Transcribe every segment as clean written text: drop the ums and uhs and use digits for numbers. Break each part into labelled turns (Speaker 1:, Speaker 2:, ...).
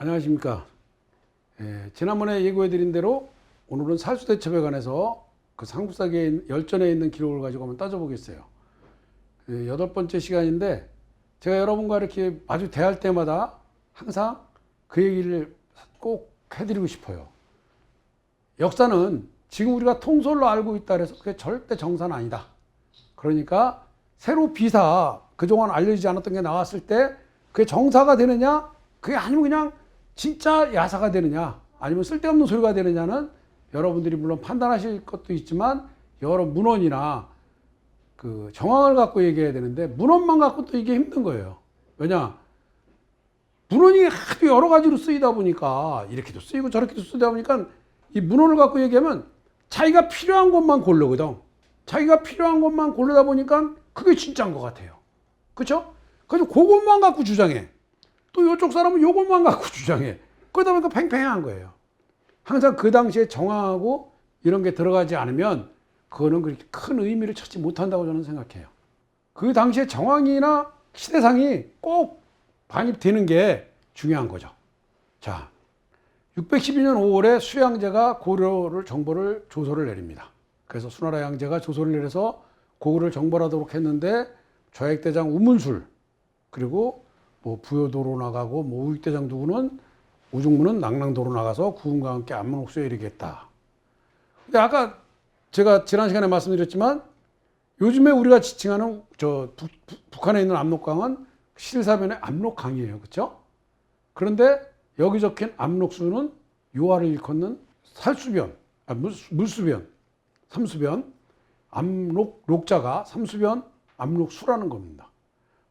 Speaker 1: 안녕하십니까. 지난번에 예고해드린 대로 오늘은 살수대첩에 관해서 그 상국사기의 열전에 있는 기록을 가지고 한번 따져보겠어요. 8번째 시간인데 제가 여러분과 이렇게 마주 대할 때마다 항상 그 얘기를 꼭 해드리고 싶어요. 역사는 지금 우리가 통솔로 알고 있다 그래서 그게 절대 정사는 아니다. 그러니까 새로 비사 그동안 알려지지 않았던 게 나왔을 때 그게 정사가 되느냐, 그게 아니면 그냥 진짜 야사가 되느냐, 아니면 쓸데없는 소리가 되느냐는 여러분들이 물론 판단하실 것도 있지만 여러 문헌이나 그 정황을 갖고 얘기해야 되는데 문헌만 갖고 또 이게 힘든 거예요. 왜냐? 문헌이 하도 여러 가지로 쓰이다 보니까 이렇게도 쓰이고 저렇게도 쓰이다 보니까 이 문헌을 갖고 얘기하면 자기가 필요한 것만 고르거든. 자기가 필요한 것만 고르다 보니까 그게 진짜인 것 같아요. 그렇죠? 그래서 그것만 갖고 주장해. 또 이쪽 사람은 이것만 갖고 주장해. 그러다 보니까 팽팽한 거예요. 항상 그 당시에 정황하고 이런 게 들어가지 않으면 그거는 그렇게 큰 의미를 찾지 못한다고 저는 생각해요. 그 당시에 정황이나 시대상이 꼭 반입되는 게 중요한 거죠. 자, 612년 5월에 수양제가 고려를 정벌을 조서를 내립니다. 그래서 수나라 양제가 조서를 내려서 고구려를 정벌하도록 했는데 좌익대장 우문술, 그리고 뭐 부여도로 나가고 뭐 우익대장 누구는 우중문은 낙랑도로 나가서 구은과 함께 안문옥수에 이르겠다. 근데 아까 제가 지난 시간에 말씀드렸지만 요즘에 우리가 지칭하는 북한에 있는 압록강은 실사변의 압록강이에요. 그렇죠? 그런데 여기 적힌 압록수는 요하를 일컫는 살수변, 물수변, 삼수변, 압록록자가 삼수변, 압록수라는 겁니다.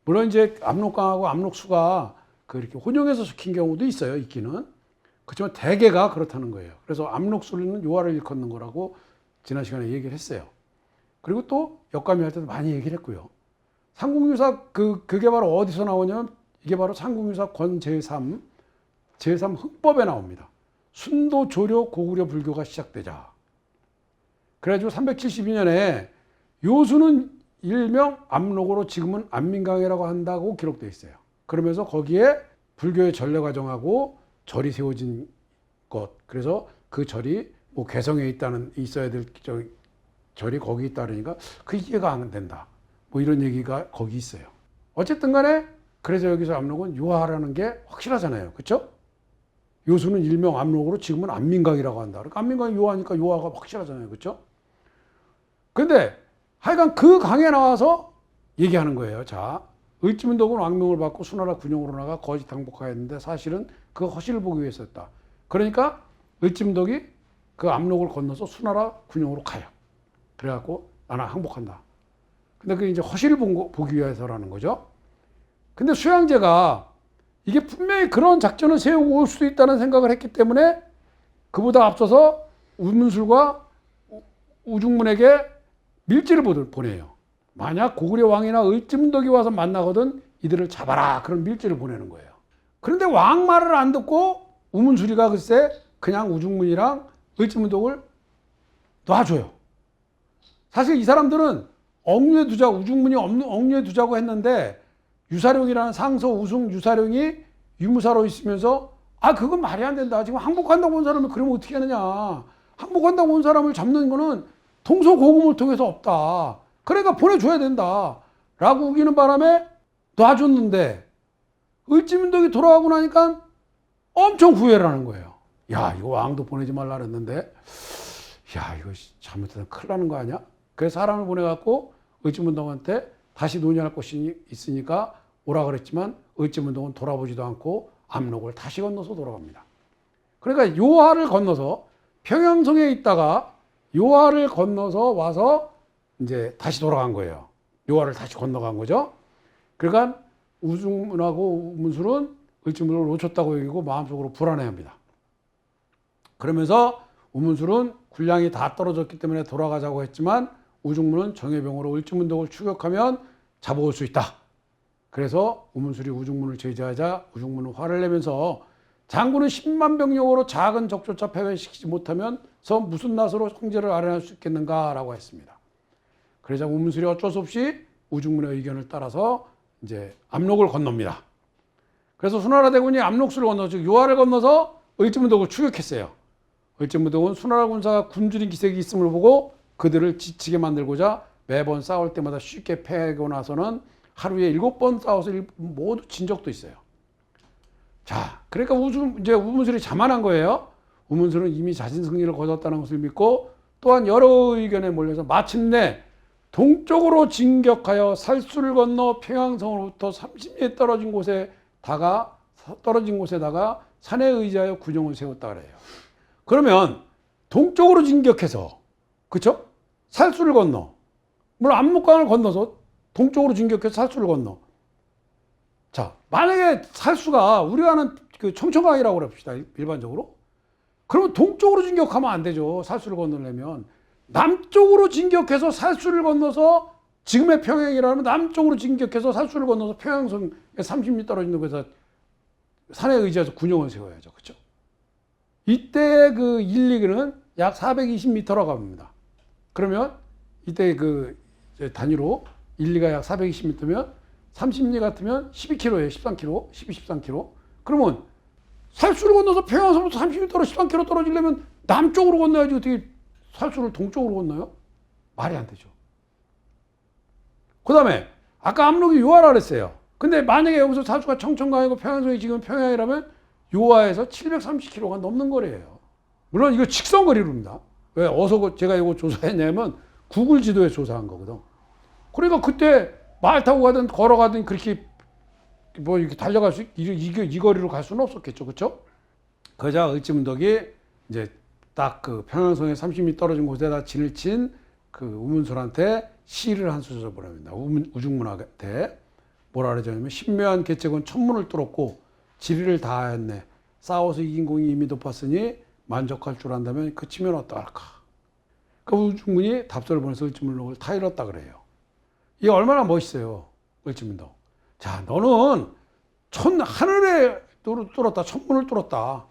Speaker 1: 물론 이제 압록강하고 압록수가 이렇게 혼용해서 적힌 경우도 있어요. 있기는. 그렇지만 대개가 그렇다는 거예요. 그래서 압록수는 요하를 일컫는 거라고 지난 시간에 얘기를 했어요. 그리고 또 역감이 할 때도 많이 얘기를 했고요. 삼국유사 그게 바로 어디서 나오냐면 이게 바로 삼국유사 권제3 제3 흑법에 나옵니다. 순도 조려 고구려 불교가 시작되자. 그래가지고 372년에 요수는 일명 압록으로 지금은 안민강이라고 한다고 기록되어 있어요. 그러면서 거기에 불교의 전례 과정하고 절이 세워진 것. 그래서 그 절이 뭐 개성에 있어야 될 절이 거기 있다 그러니까 그 이해가 안 된다. 뭐 이런 얘기가 거기 있어요. 어쨌든 간에 그래서 여기서 압록은 요하라는 게 확실하잖아요. 그렇죠? 요수는 일명 압록으로 지금은 안민강이라고 한다. 그러니까 안민강이 요하니까 요하가 확실하잖아요. 그렇죠? 근데 하여간 그 강에 나와서 얘기하는 거예요. 자, 을지문덕은 왕명을 받고 수나라 군용으로 나가 거짓 항복하였는데 사실은 그 허실을 보기 위해서였다. 그러니까 을지문덕이 그 압록을 건너서 수나라 군용으로 가요. 그래갖고 나는 항복한다. 근데 그게 이제 허실을 보기 위해서라는 거죠. 근데 수양제가 이게 분명히 그런 작전을 세우고 올 수도 있다는 생각을 했기 때문에 그보다 앞서서 우문술과 우중문에게 밀지를 보내요. 만약 고구려 왕이나 을지문덕이 와서 만나거든 이들을 잡아라. 그런 밀지를 보내는 거예요. 그런데 왕 말을 안 듣고 우문술이가 글쎄 그냥 우중문이랑 을지문덕을 놔줘요. 사실 이 사람들은 억류에 두자, 우중문이 억류에 두자고 했는데 유사룡이라는 상서 우승 유사룡이 유무사로 있으면서 그건 말이 안 된다. 지금 항복한다고 온 사람을 그러면 어떻게 하느냐. 항복한다고 온 사람을 잡는 거는 통소고금을 통해서 없다. 그러니까 보내줘야 된다. 라고 우기는 바람에 놔줬는데 을지문덕이 돌아가고 나니까 엄청 후회를 하는 거예요. 야, 이거 왕도 보내지 말라 그랬는데 야, 이거 잘못해서 큰일 나는 거 아니야? 그래서 사람을 보내갖고 을지문덕한테 다시 논의할 곳이 있으니까 오라 그랬지만 을지문덕은 돌아보지도 않고 압록을 다시 건너서 돌아갑니다. 그러니까 요하를 건너서 평양성에 있다가 요하를 건너서 와서 이제 다시 돌아간 거예요. 요하를 다시 건너간 거죠. 그러니까 우중문하고 우문술은 을지문덕을 놓쳤다고 여기고 마음속으로 불안해합니다. 그러면서 우문술은 군량이 다 떨어졌기 때문에 돌아가자고 했지만 우중문은 정예병으로 을지문덕을 추격하면 잡아올 수 있다. 그래서 우문술이 우중문을 제지하자 우중문은 화를 내면서 장군은 10만 병력으로 작은 적조차 패배시키지 못하면서 무슨 낯으로 황제를 아련할 수 있겠는가라고 했습니다. 그러자 우문술이 어쩔 수 없이 우중문의 의견을 따라서 이제 압록을 건넙니다. 그래서 수나라 대군이 압록수를 건너 즉 요하를 건너서 을지문덕을 추격했어요. 을지문덕은 수나라 군사가 굶주린 기색이 있음을 보고 그들을 지치게 만들고자 매번 싸울 때마다 쉽게 패하고 나서는 하루에 7번 싸워서 모두 진 적도 있어요. 자, 그러니까 이제 우문술이 자만한 거예요. 우문술은 이미 자신 승리를 거뒀다는 것을 믿고 또한 여러 의견에 몰려서 마침내 동쪽으로 진격하여 살수를 건너 평양성으로부터 30리 떨어진 곳에다가 산에 의지하여 군용을 세웠다 그래요. 그러면 동쪽으로 진격해서 그렇죠? 살수를 건너 물론 압록강을 건너서 동쪽으로 진격해서 살수를 건너. 자, 만약에 살수가 우리가 아는 그 청천강이라고 그럽시다 일반적으로. 그러면 동쪽으로 진격하면 안 되죠. 살수를 건너려면 남쪽으로 진격해서 살수를 건너서 지금의 평양이라는 남쪽으로 진격해서 살수를 건너서 평양성에 30리 떨어진 곳에서 산에 의지해서 군용을 세워야죠. 그렇죠? 이때의 그 1리그는 약 420m라고 합니다. 그러면 이때 그 단위로 1리가 약 420m면 30리 같으면 12km예요. 13km, 13km. 그러면 살수를 건너서 평양성부터 30m 13km 떨어지려면 남쪽으로 건너야지 어떻게 살수를 동쪽으로 건너요? 말이 안 되죠. 그 다음에 아까 압록이 요하라 그랬어요. 근데 만약에 여기서 살수가 청천강이고 평양성이 지금 평양이라면 요하에서 730km가 넘는 거리예요. 물론 이거 직선거리로입니다. 왜 어서 제가 이거 조사했냐면 구글 지도에 조사한 거거든. 그러니까 그때 말 타고 가든 걸어가든 그렇게 뭐 이렇게 달려갈 수 이 거리로 갈 수는 없었겠죠, 그렇죠? 그러자 을지문덕이 이제 딱 그 평양성에 30리 떨어진 곳에다 진을 친 그 우문술한테 시를 한 수절 보냅니다. 우중문한테 뭐라 그러냐면 신묘한 계책은 천문을 뚫었고 지리를 다하였네. 싸워서 이긴 공이 이미 높았으니 만족할 줄 안다면 그치면 어떠할까? 그 우중문이 답서를 보내서 을지문덕을 타일렀다 그래요. 이게 얼마나 멋있어요, 을지문덕. 자, 너는 하늘에 뚫었다, 천문을 뚫었다.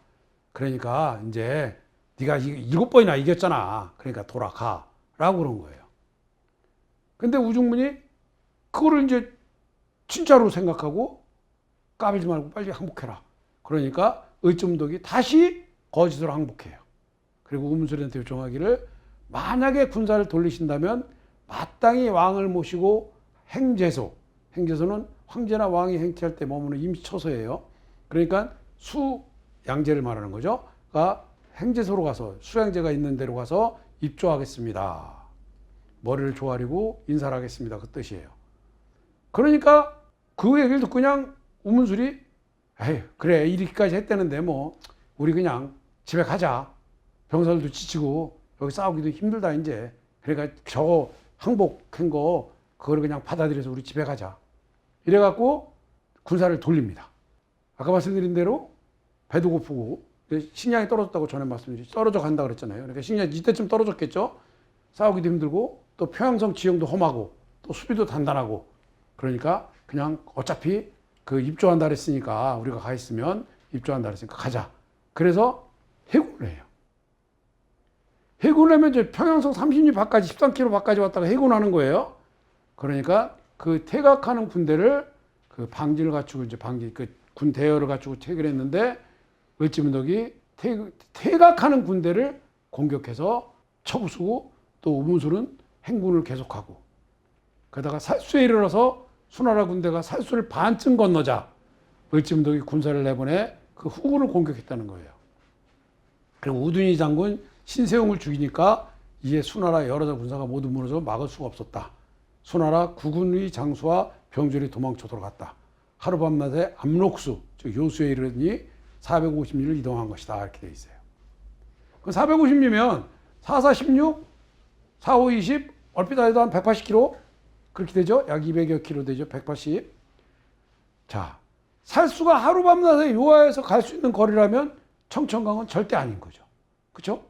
Speaker 1: 그러니까 이제 네가 7번이나 이겼잖아. 그러니까 돌아가. 라고 그런 거예요. 근데 우중문이 그거를 이제 진짜로 생각하고 까불지 말고 빨리 항복해라. 그러니까 을지문덕이 다시 거짓으로 항복해요. 그리고 우문술한테 요청하기를 만약에 군사를 돌리신다면 마땅히 왕을 모시고 행제소는 황제나 왕이 행치할 때 머무는 임처소예요. 그러니까 수양제를 말하는 거죠. 그러니까 행제소로 가서 수양제가 있는 데로 가서 입조하겠습니다. 머리를 조아리고 인사를 하겠습니다. 그 뜻이에요. 그러니까 그 얘기를 듣고 그냥 우문술이 에이 그래 이렇게까지 했다는데 뭐 우리 그냥 집에 가자. 병사들도 지치고 여기 싸우기도 힘들다 이제. 그러니까 저거 항복한 거 그걸 그냥 받아들여서 우리 집에 가자. 이래갖고 군사를 돌립니다. 아까 말씀드린 대로 배도 고프고 식량이 떨어졌다고 전에 말씀드렸죠. 떨어져 간다 그랬잖아요. 그러니까 식량이 이때쯤 떨어졌겠죠. 싸우기도 힘들고 또 평양성 지형도 험하고 또 수비도 단단하고 그러니까 그냥 어차피 그 입조한다 그랬으니까 우리가 가 있으면 입조한다 그랬으니까 가자. 그래서 해군을 해요. 해군을 하면 이제 평양성 30리 밖까지 13km 밖까지 왔다가 해군하는 거예요. 그러니까 그 퇴각하는 군대를 그 방지를 갖추고 이제 군 대여를 갖추고 퇴근했는데 을지문덕이 퇴각하는 군대를 공격해서 쳐부수고 또 우문술은 행군을 계속하고 그러다가 살수에 이르러서 수나라 군대가 살수를 반쯤 건너자 을지문덕이 군사를 내보내 그 후군을 공격했다는 거예요. 그리고 우둔희 장군 신세웅을 죽이니까 이에 수나라 여러 군사가 모두 무너져 막을 수가 없었다. 수나라 구군의 장수와 병졸이 도망쳐 돌아갔다. 하루밤낮에 압록수, 즉 요수에 이르니 450리를 이동한 것이다. 이렇게 되어 있어요. 그 450리면 44, 16, 45, 20, 얼핏 해도 한 180km? 그렇게 되죠? 약 200여 킬로 되죠? 180. 자, 살수가 하루밤낮에 요하에서 갈 수 있는 거리라면 청천강은 절대 아닌 거죠. 그렇죠?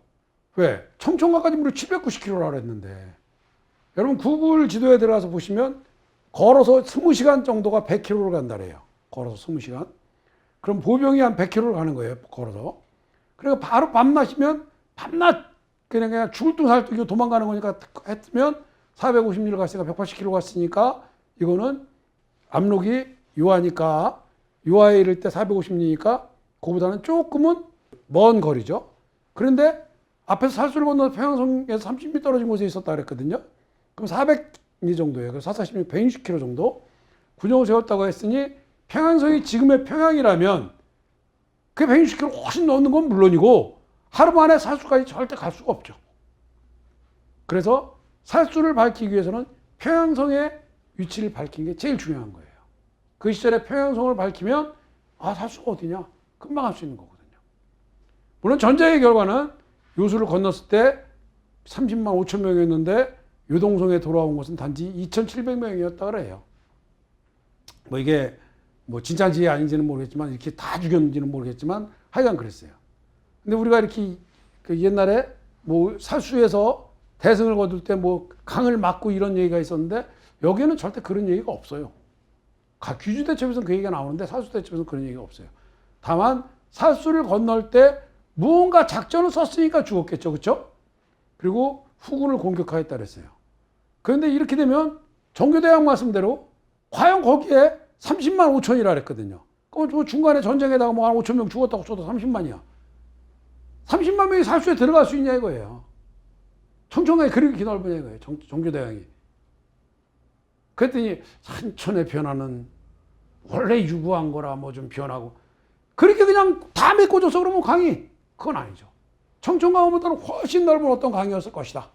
Speaker 1: 왜? 청천강까지 무려 790km라고 했는데 여러분 구글 지도에 들어가서 보시면 걸어서 20시간 정도가 100km를 간다래요. 걸어서 20시간. 그럼 보병이 한 100km를 가는 거예요. 걸어서. 그러니까 바로 밤낮이면 밤낮 그냥 죽을 둥 살 둥 도망가는 거니까 했으면 450리를 갔으니까 180km 갔으니까 이거는 압록이 요하니까 요하에 이를 때 450리니까 그보다는 조금은 먼 거리죠. 그런데 앞에서 살수를 건너서 평양성에서 30m 떨어진 곳에 있었다 그랬거든요. 그럼 400리 정도예요. 그래서 446, 160km 정도 군용을 세웠다고 했으니 평양성이 지금의 평양이라면 그 160km 훨씬 넘는 건 물론이고 하루 만에 살수까지 절대 갈 수가 없죠. 그래서 살수를 밝히기 위해서는 평양성의 위치를 밝힌 게 제일 중요한 거예요. 그 시절에 평양성을 밝히면 살수가 어디냐? 금방 할 수 있는 거거든요. 물론 전쟁의 결과는 요수를 건넜을 때 30만 5천 명이었는데 요동성에 돌아온 것은 단지 2,700명이었다 그래요. 이게 진짜인지 아닌지는 모르겠지만 이렇게 다 죽였는지는 모르겠지만 하여간 그랬어요. 근데 우리가 이렇게 옛날에 살수에서 대승을 거둘 때 강을 막고 이런 얘기가 있었는데 여기에는 절대 그런 얘기가 없어요. 귀주대첩에서는 그 얘기가 나오는데 살수대첩에서는 그런 얘기가 없어요. 다만 살수를 건널 때 무언가 작전을 썼으니까 죽었겠죠. 그렇죠? 그리고 후군을 공격하였다 그랬어요. 그런데 이렇게 되면 정교대왕 말씀대로 과연 거기에 30만 5천이라 그랬거든요. 그럼 중간에 전쟁에다가 한 5천 명 죽었다고 쳐도 30만이야. 30만 명이 살수에 들어갈 수 있냐 이거예요. 청천강이 그렇게 넓으냐 이거예요. 정교대왕이. 그랬더니 산천의 변화는 원래 유구한 거라 좀 변하고 그렇게 그냥 다 메꿔줘서 그러면 강이 그건 아니죠. 청천강보다는 훨씬 넓은 어떤 강이었을 것이다.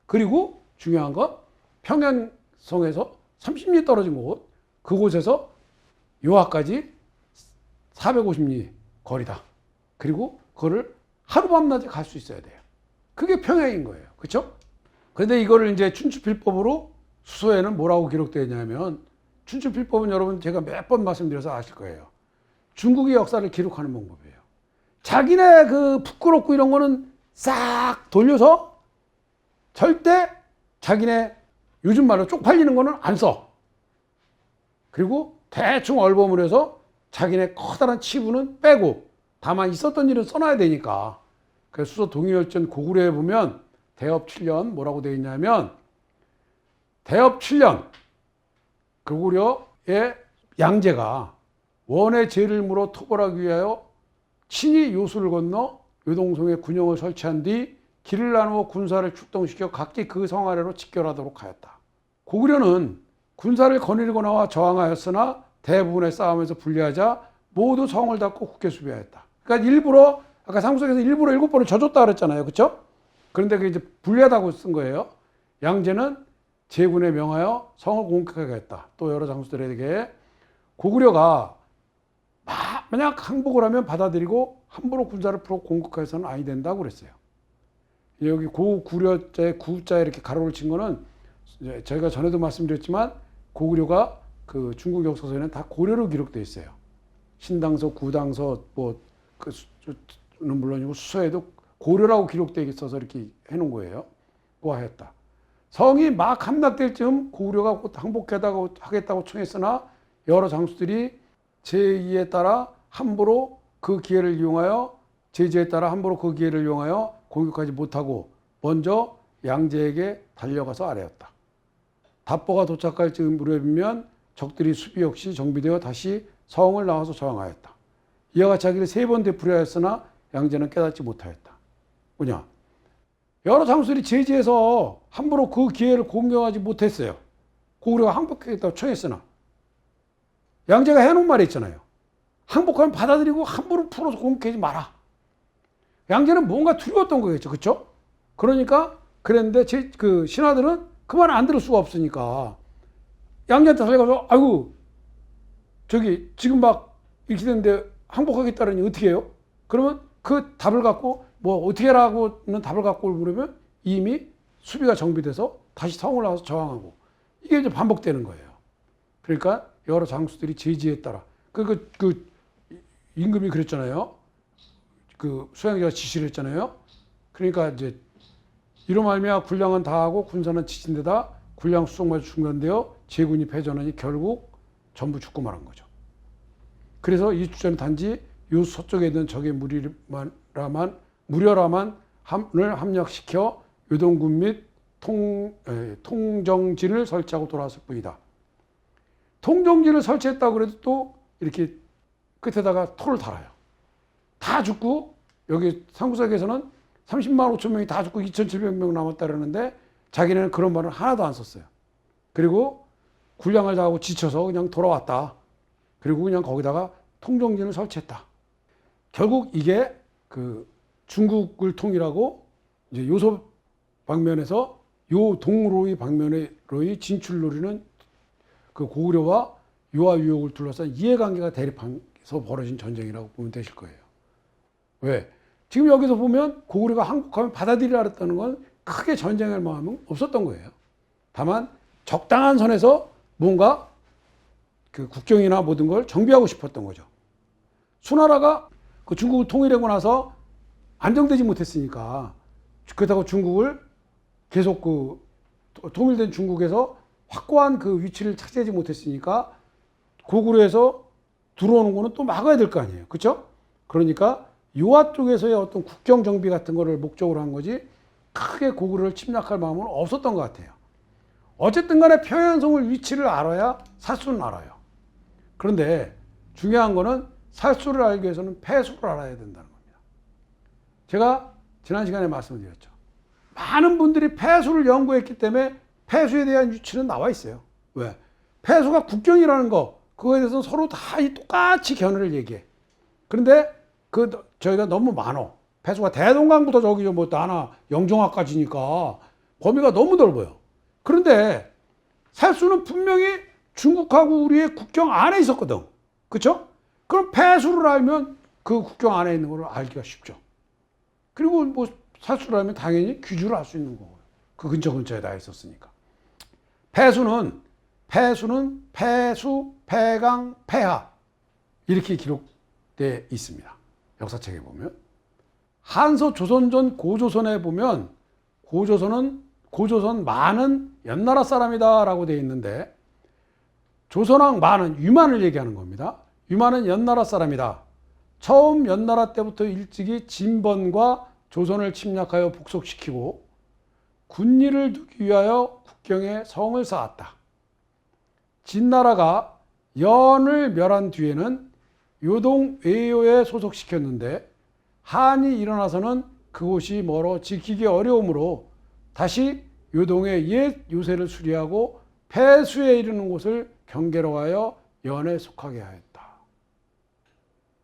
Speaker 1: 그리고 중요한 건 평양성에서 30리 떨어진 곳 그곳에서 요하까지 450리 거리다. 그리고 그거를 하루밤낮에 갈 수 있어야 돼요. 그게 평양인 거예요. 그렇죠? 그런데 이거를 이제 춘추필법으로 수서에는 뭐라고 기록되어 있냐면 춘추필법은 여러분 제가 몇 번 말씀드려서 아실 거예요. 중국의 역사를 기록하는 방법이에요. 자기네 부끄럽고 이런 거는 싹 돌려서 절대 자기네 요즘 말로 쪽팔리는 거는 안 써. 그리고 대충 얼버무려 해서 자기네 커다란 치부는 빼고 다만 있었던 일은 써놔야 되니까. 그래서 수서 동의열전 고구려에 보면 대업 7년 뭐라고 되어 있냐면 대업 7년 고구려의 양제가 원의 죄를 물어 토벌하기 위하여 친히 요수를 건너 요동성에 군영을 설치한 뒤 길을 나누어 군사를 출동시켜 각기 그 성 아래로 직결하도록 하였다. 고구려는 군사를 거닐거나 저항하였으나 대부분의 싸움에서 불리하자 모두 성을 닫고 굳게 수비하였다. 그러니까 일부러 아까 상속에서 일부러 7번을 져줬다 그랬잖아요. 그렇죠? 그런데 그게 이제 불리하다고 쓴 거예요. 양제는 제군에 명하여 성을 공격하게 했다. 또 여러 장수들에게 고구려가 만약 항복을 하면 받아들이고 함부로 군사를 풀어 공격해서는 아니 된다고 그랬어요. 여기 고구려자의 구자에 이렇게 가로를 친 거는 저희가 전에도 말씀드렸지만 고구려가 그 중국 역사서에는 다 고려로 기록되어 있어요. 신당서, 구당서 는 물론이고 수서에도 고려라고 기록되어 있어서 이렇게 해놓은 거예요. 하였다. 성이 막 함락될 즈음 고구려가 곧 항복하겠다고 청했으나 여러 장수들이 제의에 따라 함부로 그 기회를 이용하여 제지에 따라 함부로 그 기회를 이용하여 공격하지 못하고 먼저 양제에게 달려가서 아뢰었다. 답보가 도착할 즈음 무렵이면 적들이 수비 역시 정비되어 다시 성을 나와서 저항하였다. 이와 같이 하기를 3번 되풀이하였으나 양제는 깨닫지 못하였다. 뭐냐? 여러 장수들이 제지해서 함부로 그 기회를 공격하지 못했어요. 고구려가 항복하겠다고 청했으나 양제가 해놓은 말이 있잖아요. 항복하면 받아들이고 함부로 풀어서 공격하지 마라. 양제는 뭔가 두려웠던 거겠죠. 그렇죠? 그러니까 그랬는데 그 신하들은 그 말을 안 들을 수가 없으니까 양제한테 달려가서 아이고 저기 지금 막 이렇게 됐는데 항복하겠다더니 어떻게 해요? 그러면 그 답을 갖고 어떻게 하라고는 답을 갖고 물으면 이미 수비가 정비돼서 다시 성을 나와서 저항하고 이게 이제 반복되는 거예요. 그러니까 여러 장수들이 제지에 따라 그 임금이 그랬잖아요. 그 수양제가 지시를 했잖아요. 그러니까 이제 이로 말미암아 군량은 다하고 군사는 지친데다 군량 수송마저 중단되어 제군이 패전하니 결국 전부 죽고 말한 거죠. 그래서 이 주자는 단지 요 서쪽에 있는 적의 무려라만 을 함락시켜 요동군 및 통정진을 설치하고 돌아왔을 뿐이다. 통정진을 설치했다고 그래도 또 이렇게 끝에다가 토를 달아요. 다 죽고 여기 상구사계에서는 30만 5천 명이 다 죽고 2,700명 남았다 그러는데 자기네는 그런 말을 하나도 안 썼어요. 그리고 군량을 다 하고 지쳐서 그냥 돌아왔다. 그리고 그냥 거기다가 통정진을 설치했다. 결국 이게 그 중국을 통일하고 이제 요소 방면에서 요 동로의 방면으로의 진출 노리는 그 고구려와 요하 유역을 둘러싼 이해관계가 대립해서 벌어진 전쟁이라고 보면 되실 거예요. 왜? 지금 여기서 보면 고구려가 항복하면 받아들이라 했다는 건 크게 전쟁할 마음은 없었던 거예요. 다만 적당한 선에서 뭔가 그 국경이나 모든 걸 정비하고 싶었던 거죠. 수나라가 그 중국을 통일하고 나서 안정되지 못했으니까 그렇다고 중국을 계속 그 통일된 중국에서 확고한 그 위치를 차지하지 못했으니까 고구려에서 들어오는 거는 또 막아야 될 거 아니에요. 그렇죠? 그러니까 요하 쪽에서의 어떤 국경 정비 같은 거를 목적으로 한 거지 크게 고구려를 침략할 마음은 없었던 것 같아요. 어쨌든 간에 평양성을 위치를 알아야 살수는 알아요. 그런데 중요한 거는 살수를 알기 위해서는 패수를 알아야 된다는 겁니다. 제가 지난 시간에 말씀드렸죠. 많은 분들이 패수를 연구했기 때문에 패수에 대한 유치는 나와 있어요. 왜? 패수가 국경이라는 거, 그거에 대해서 서로 다 똑같이 견해를 얘기해. 그런데 저희가 너무 많어. 패수가 대동강부터 저기 뭐 하나 영종학까지니까 범위가 너무 넓어요. 그런데 살수는 분명히 중국하고 우리의 국경 안에 있었거든. 그렇죠? 그럼 패수를 알면 그 국경 안에 있는 걸 알기가 쉽죠. 그리고 뭐 살수를 알면 당연히 귀주를 알 수 있는 거고요. 그 근처에 다 있었으니까. 패수는 패수, 패강, 패하 이렇게 기록되어 있습니다. 역사책에 보면. 한서 조선전 고조선에 보면 고조선 만은 연나라 사람이다 라고 되어 있는데 조선왕 만은 유만을 얘기하는 겁니다. 유만은 연나라 사람이다. 처음 연나라 때부터 일찍이 진번과 조선을 침략하여 복속시키고 군리를 두기 위하여 국경에 성을 쌓았다. 진나라가 연을 멸한 뒤에는 요동 외요에 소속시켰는데 한이 일어나서는 그곳이 멀어 지키기 어려우므로 다시 요동의 옛 요새를 수리하고 폐수에 이르는 곳을 경계로 연에 속하게 하였다.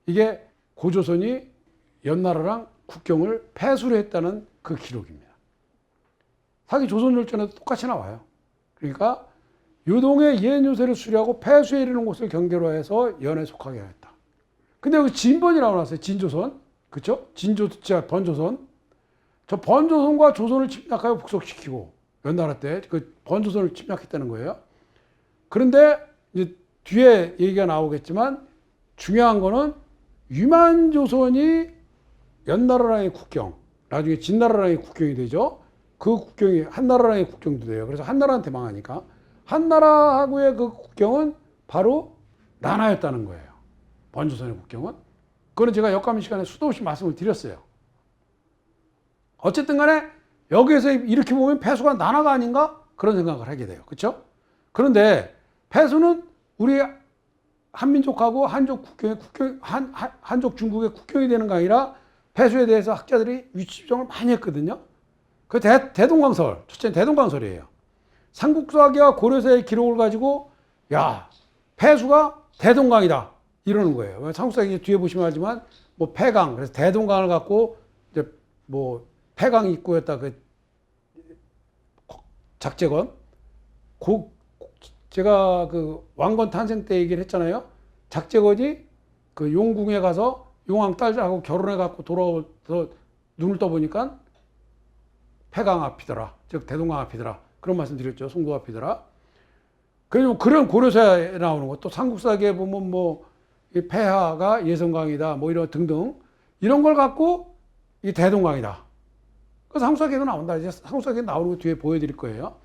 Speaker 1: 이게 고조선이 연나라랑 국경을 폐수를 했다는 그 기록입니다. 사기 조선열전에도 똑같이 나와요. 그러니까 요동의 옛 요새를 수리하고 폐수에 이르는 곳을 경계로 해서 연에 속하게 하였다. 근데 여기 진번이라고 나왔어요. 진조선. 그렇죠? 번조선. 저 번조선과 조선을 침략하여 북속시키고 연나라 때 그 번조선을 침략했다는 거예요. 그런데 이제 뒤에 얘기가 나오겠지만 중요한 거는 유만조선이 연나라랑의 국경, 나중에 진나라랑의 국경이 되죠. 그 국경이 한나라랑의 국경도 돼요. 그래서 한나라한테 망하니까 한나라하고의 그 국경은 바로 나나였다는 거예요. 번조선의 국경은. 그거는 제가 역감 시간에 수도 없이 말씀을 드렸어요. 어쨌든 간에 여기에서 이렇게 보면 패수가 나나가 아닌가? 그런 생각을 하게 돼요. 그렇죠? 그런데 패수는 우리 한민족하고 한족 국경의 한족 중국의 국경이 되는 게 아니라 패수에 대해서 학자들이 위치 집정을 많이 했거든요. 그 대동강설, 첫째는 대동강설이에요. 삼국사기와 고려사의 기록을 가지고 야, 패수가 대동강이다 이러는 거예요. 삼국사기 뒤에 보시면 알지만 뭐 패강, 그래서 대동강을 갖고 이제 뭐 패강 입구였다 그 작제건. 제가 그 왕건 탄생 때 얘기를 했잖아요. 작제건이 그 용궁에 가서 용왕 딸하고 결혼해 갖고 돌아와서 눈을 떠보니까 패강 앞이더라. 즉 대동강 앞이더라. 그런 말씀 드렸죠. 송도 앞이더라. 그리고 그런 고려사에 나오는 것, 또 삼국사기에 보면 뭐 이 폐하가 예성강이다, 뭐 이런 등등 이런 걸 갖고 이 대동강이다. 그 삼국사기에도 나온다. 이제 삼국사기에 나오는 거 뒤에 보여드릴 거예요.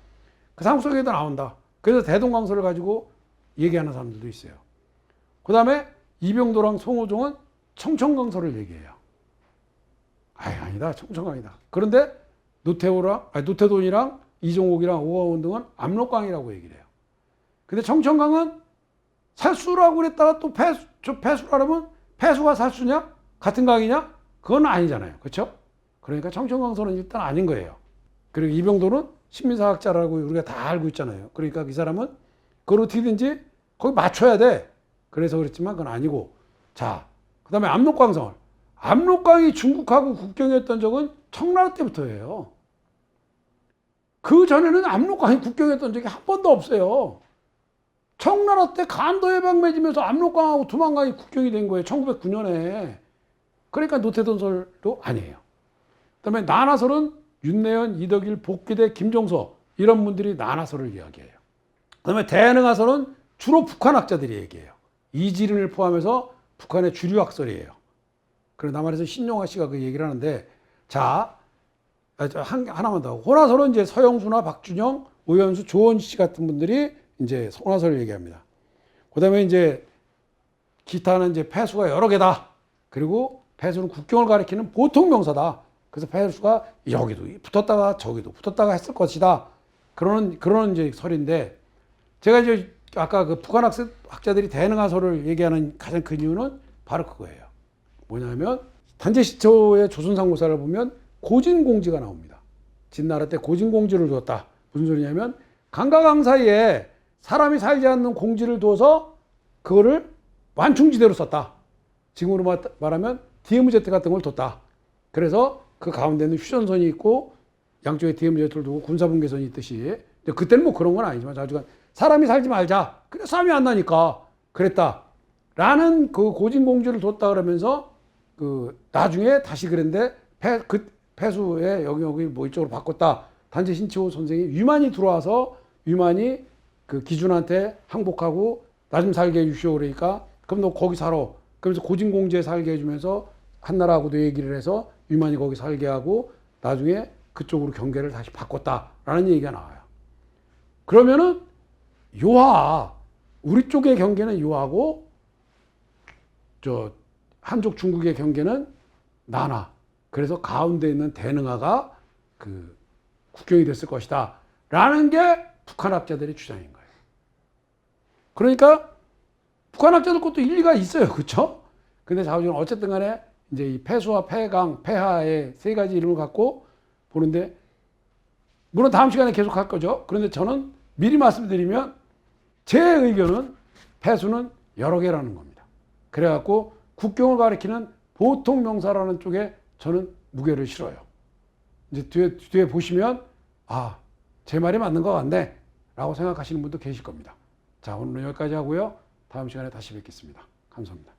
Speaker 1: 그 삼국사기에도 나온다. 그래서 대동강설을 가지고 얘기하는 사람들도 있어요. 그 다음에 이병도랑 송호종은 청천강설을 얘기해요. 아니다, 청천강이다. 그런데 노태돈이랑 이종옥이랑 오가원 등은 압록강이라고 얘기를 해요. 근데 청천강은 살수라고 그랬다가 또 패수라면 패수가 살수냐? 같은 강이냐? 그건 아니잖아요. 그렇죠? 그러니까 청천강소는 일단 아닌 거예요. 그리고 이병도는 식민사학자라고 우리가 다 알고 있잖아요. 그러니까 이 사람은 그걸 어떻게든지 거기 맞춰야 돼. 그래서 그랬지만 그건 아니고. 자, 그 다음에 압록강성을. 압록강이 중국하고 국경이었던 적은 청나라 때부터예요. 그 전에는 압록강이 국경이었던 적이 한 번도 없어요. 청나라 때 간도 해방 맺으면서 압록강하고 두만강이 국경이 된 거예요. 1909년에. 그러니까 노태돈설도 아니에요. 그다음에 난하설은 윤내현, 이덕일, 복귀대, 김종서 이런 분들이 난하설을 이야기해요. 그다음에 대능하설은 주로 북한학자들이 얘기해요. 이지른을 포함해서 북한의 주류학설이에요. 그래서 남한에서 신용화 씨가 그 얘기를 하는데, 자, 하나만 더. 혼화설은 이제 서영수나 박준영, 오연수, 조원 씨 같은 분들이 이제 혼화설을 얘기합니다. 그다음에 이제 기타는 이제 패수가 여러 개다. 그리고 패수는 국경을 가리키는 보통 명사다. 그래서 패수가 여기도 붙었다가 저기도 붙었다가 했을 것이다. 그런 이제 설인데, 제가 이제 아까 그 북한 학자들이 대능하설을 얘기하는 가장 큰 이유는 바로 그거예요. 뭐냐면 단제시초의 조선상고사를 보면 고진공지가 나옵니다. 진나라 때 고진공지를 두었다. 무슨 소리냐면 강과 강 사이에 사람이 살지 않는 공지를 두어서 그거를 완충지대로 썼다. 지금으로 말하면 DMZ 같은 걸 뒀다. 그래서 그 가운데는 휴전선이 있고 양쪽에 DMZ를 두고 군사분계선이 있듯이, 그때는 뭐 그런 건 아니지만 자주간 사람이 살지 말자. 그래 싸움이 안 나니까 그랬다. 라는 그 고진공지를 뒀다 그러면서 그 나중에 다시 그랬는데 그 패수의 영역이 뭐 이쪽으로 바꿨다. 단지 신치호 선생이 위만이 들어와서 위만이 그 기준한테 항복하고 나 좀 살게 해주시오 그러니까 그럼 너 거기 살아. 그러면서 고진공지에 살게 해주면서 한나라하고도 얘기를 해서 위만이 거기 살게 하고 나중에 그쪽으로 경계를 다시 바꿨다라는 얘기가 나와요. 그러면은 요하, 우리 쪽의 경계는 요하고 저 한쪽 중국의 경계는 난하. 그래서 가운데 있는 대능하가 그 국경이 됐을 것이다. 라는 게 북한학자들의 주장인 거예요. 그러니까 북한학자들 것도 일리가 있어요. 그렇죠? 근데 자우지는 어쨌든 간에 이제 이 패수와 패강, 패하의 세 가지 이름을 갖고 보는데, 물론 다음 시간에 계속 할 거죠. 그런데 저는 미리 말씀드리면 제 의견은 패수는 여러 개라는 겁니다. 그래갖고 국경을 가리키는 보통 명사라는 쪽에 저는 무게를 실어요. 이제 뒤에 보시면 아, 제 말이 맞는 것 같네 라고 생각하시는 분도 계실 겁니다. 자, 오늘은 여기까지 하고요. 다음 시간에 다시 뵙겠습니다. 감사합니다.